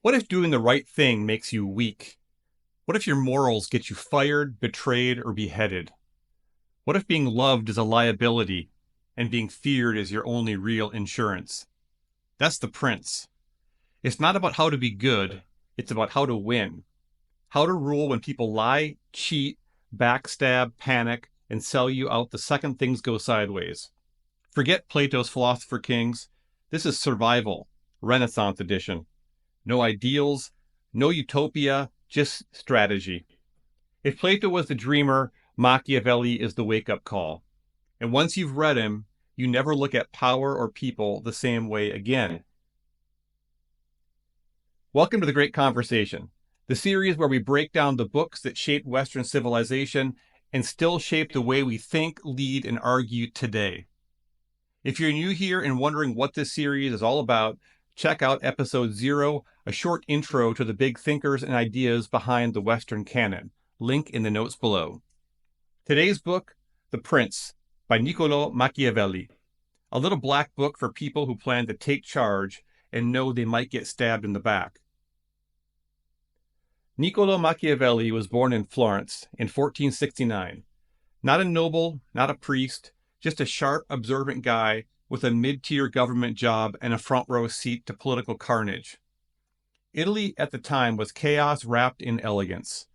What if doing the right thing makes you weak? What if your morals get you fired, betrayed, or beheaded? What if being loved is a liability and being feared is your only real insurance? That's the Prince. It's not about how to be good, it's about how to win. How to rule when people lie, cheat, backstab, panic, and sell you out the second things go sideways. Forget Plato's Philosopher Kings. This is survival, Renaissance edition. No ideals, no utopia, just strategy. If Plato was the dreamer, Machiavelli is the wake-up call. And once you've read him, you never look at power or people the same way again. Welcome to The Great Conversation, the series where we break down the books that shaped Western civilization and still shape the way we think, lead, and argue today. If you're new here and wondering what this series is all about, check out episode 0, a short intro to the big thinkers and ideas behind the Western canon. Link in the notes below. Today's book, The Prince, by Niccolò Machiavelli. A little black book for people who plan to take charge and know they might get stabbed in the back. Niccolò Machiavelli was born in Florence in 1469. Not a noble, not a priest, just a sharp, observant guy with a mid-tier government job and a front-row seat to political carnage. Italy at the time was chaos wrapped in elegance.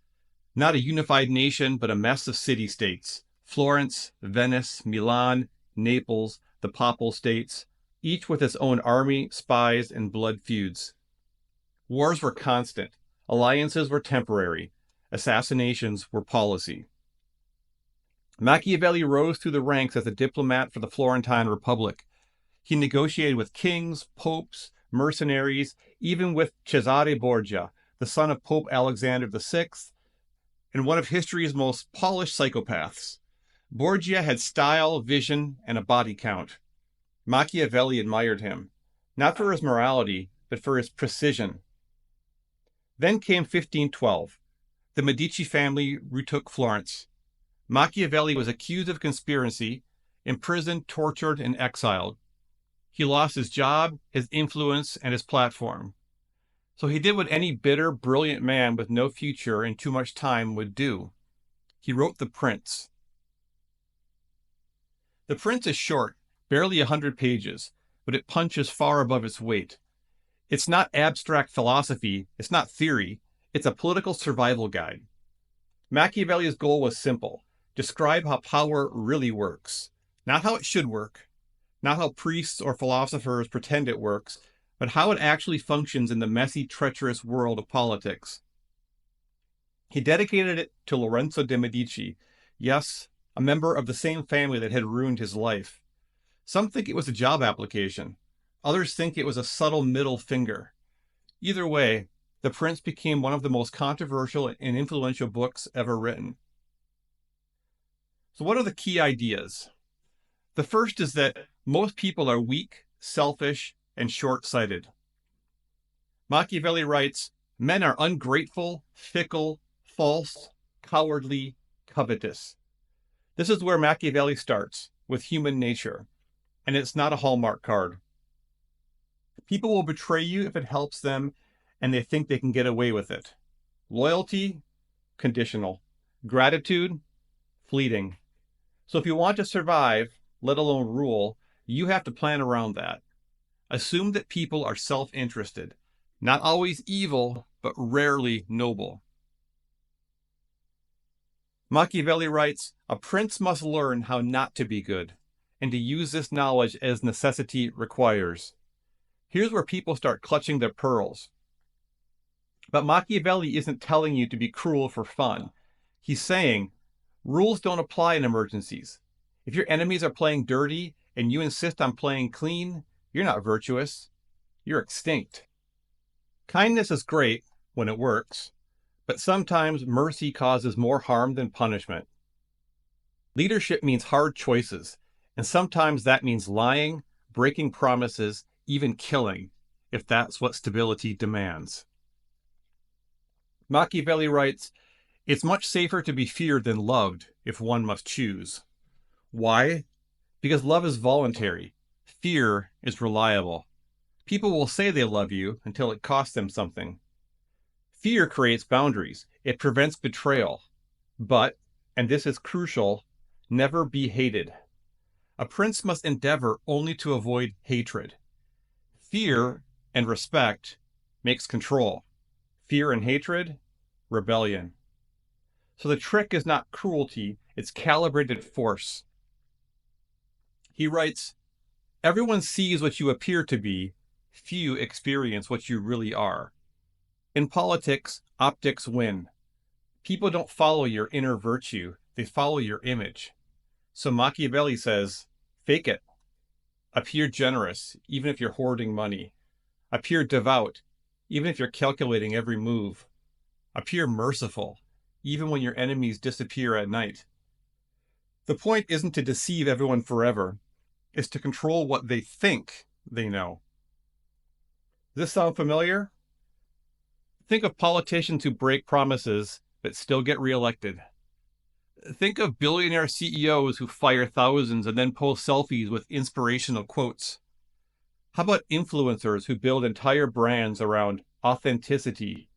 Not a unified nation, but a mess of city-states. Florence, Venice, Milan, Naples, the Papal States, each with its own army, spies, and blood feuds. Wars were constant. Alliances were temporary. Assassinations were policy. Machiavelli rose through the ranks as a diplomat for the Florentine Republic. He negotiated with kings, popes, mercenaries, even with Cesare Borgia, the son of Pope Alexander VI, and one of history's most polished psychopaths. Borgia had style, vision, and a body count. Machiavelli admired him, not for his morality, but for his precision. Then came 1512. The Medici family retook Florence. Machiavelli was accused of conspiracy, imprisoned, tortured, and exiled. He lost his job, his influence, and his platform. So he did what any bitter, brilliant man with no future and too much time would do. He wrote The Prince. The Prince is short, barely 100 pages, but it punches far above its weight. It's not abstract philosophy, it's not theory, it's a political survival guide. Machiavelli's goal was simple: describe how power really works. Not how it should work, not how priests or philosophers pretend it works, but how it actually functions in the messy, treacherous world of politics. He dedicated it to Lorenzo de' Medici, yes, a member of the same family that had ruined his life. Some think it was a job application. Others think it was a subtle middle finger. Either way, The Prince became one of the most controversial and influential books ever written. So what are the key ideas? The first is that most people are weak, selfish, and short-sighted. Machiavelli writes, men are ungrateful, fickle, false, cowardly, covetous. This is where Machiavelli starts, with human nature, and it's not a Hallmark card. People will betray you if it helps them and they think they can get away with it. Loyalty, conditional. Gratitude, fleeting. So if you want to survive, let alone rule, you have to plan around that. Assume that people are self-interested, not always evil, but rarely noble. Machiavelli writes, a prince must learn how not to be good, and to use this knowledge as necessity requires. Here's where people start clutching their pearls. But Machiavelli isn't telling you to be cruel for fun. He's saying, rules don't apply in emergencies. If your enemies are playing dirty and you insist on playing clean, you're not virtuous. You're extinct. Kindness is great when it works, but sometimes mercy causes more harm than punishment. Leadership means hard choices, and sometimes that means lying, breaking promises, even killing, if that's what stability demands. Machiavelli writes, it's much safer to be feared than loved if one must choose. Why? Because love is voluntary. Fear is reliable. People will say they love you until it costs them something. Fear creates boundaries. It prevents betrayal. But, and this is crucial, never be hated. A prince must endeavor only to avoid hatred. Fear and respect makes control. Fear and hatred, rebellion. So the trick is not cruelty, it's calibrated force. He writes, everyone sees what you appear to be, few experience what you really are. In politics, optics win. People don't follow your inner virtue, they follow your image. So Machiavelli says, fake it. Appear generous, even if you're hoarding money. Appear devout, even if you're calculating every move. Appear merciful, even when your enemies disappear at night. The point isn't to deceive everyone forever, it's to control what they think they know. Does this sound familiar? Think of politicians who break promises but still get reelected. Think of billionaire CEOs who fire thousands and then post selfies with inspirational quotes. How about influencers who build entire brands around authenticity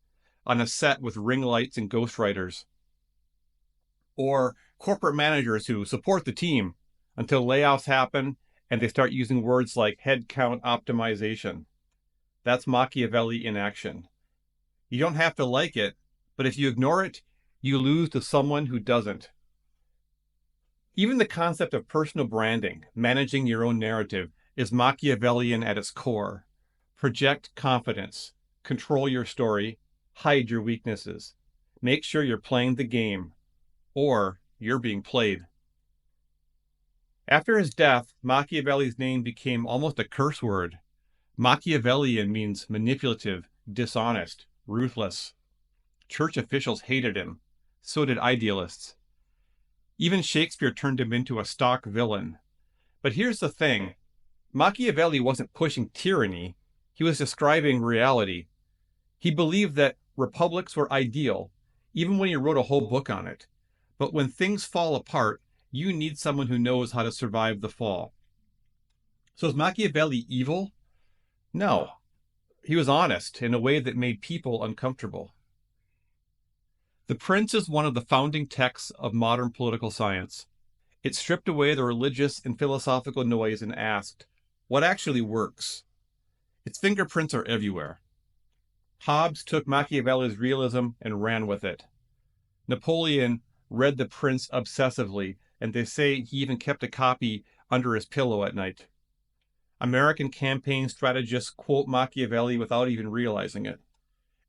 on a set with ring lights and ghostwriters? Or corporate managers who support the team until layoffs happen and they start using words like headcount optimization. That's Machiavelli in action. You don't have to like it, but if you ignore it, you lose to someone who doesn't. Even the concept of personal branding, managing your own narrative, is Machiavellian at its core. Project confidence, control your story, hide your weaknesses. Make sure you're playing the game, or you're being played. After his death, Machiavelli's name became almost a curse word. Machiavellian means manipulative, dishonest, ruthless. Church officials hated him. So did idealists. Even Shakespeare turned him into a stock villain. But here's the thing. Machiavelli wasn't pushing tyranny. He was describing reality. He believed that republics were ideal, even when he wrote a whole book on it. But when things fall apart, you need someone who knows how to survive the fall. So is Machiavelli evil? No. He was honest in a way that made people uncomfortable. The Prince is one of the founding texts of modern political science. It stripped away the religious and philosophical noise and asked, what actually works? Its fingerprints are everywhere. Hobbes took Machiavelli's realism and ran with it. Napoleon read The Prince obsessively, and they say he even kept a copy under his pillow at night. American campaign strategists quote Machiavelli without even realizing it.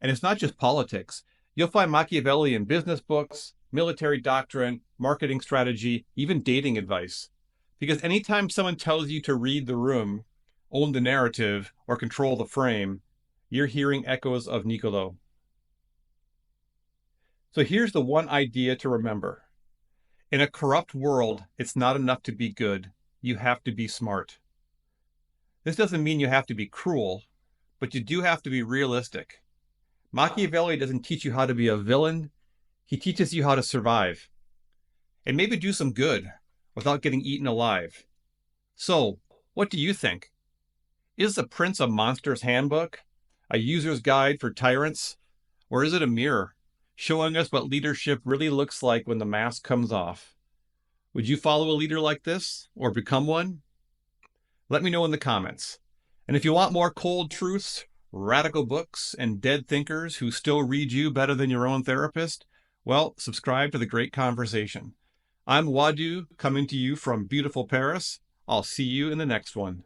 And it's not just politics. You'll find Machiavelli in business books, military doctrine, marketing strategy, even dating advice. Because anytime someone tells you to read the room, own the narrative, or control the frame, you're hearing echoes of Niccolo. So here's the one idea to remember. In a corrupt world, it's not enough to be good. You have to be smart. This doesn't mean you have to be cruel, but you do have to be realistic. Machiavelli doesn't teach you how to be a villain. He teaches you how to survive. And maybe do some good without getting eaten alive. So, what do you think? Is The Prince a monster's handbook? A user's guide for tyrants? Or is it a mirror, showing us what leadership really looks like when the mask comes off? Would you follow a leader like this, or become one? Let me know in the comments. And if you want more cold truths, radical books, and dead thinkers who still read you better than your own therapist, well, subscribe to The Great Conversation. I'm Wadu, coming to you from beautiful Paris. I'll see you in the next one.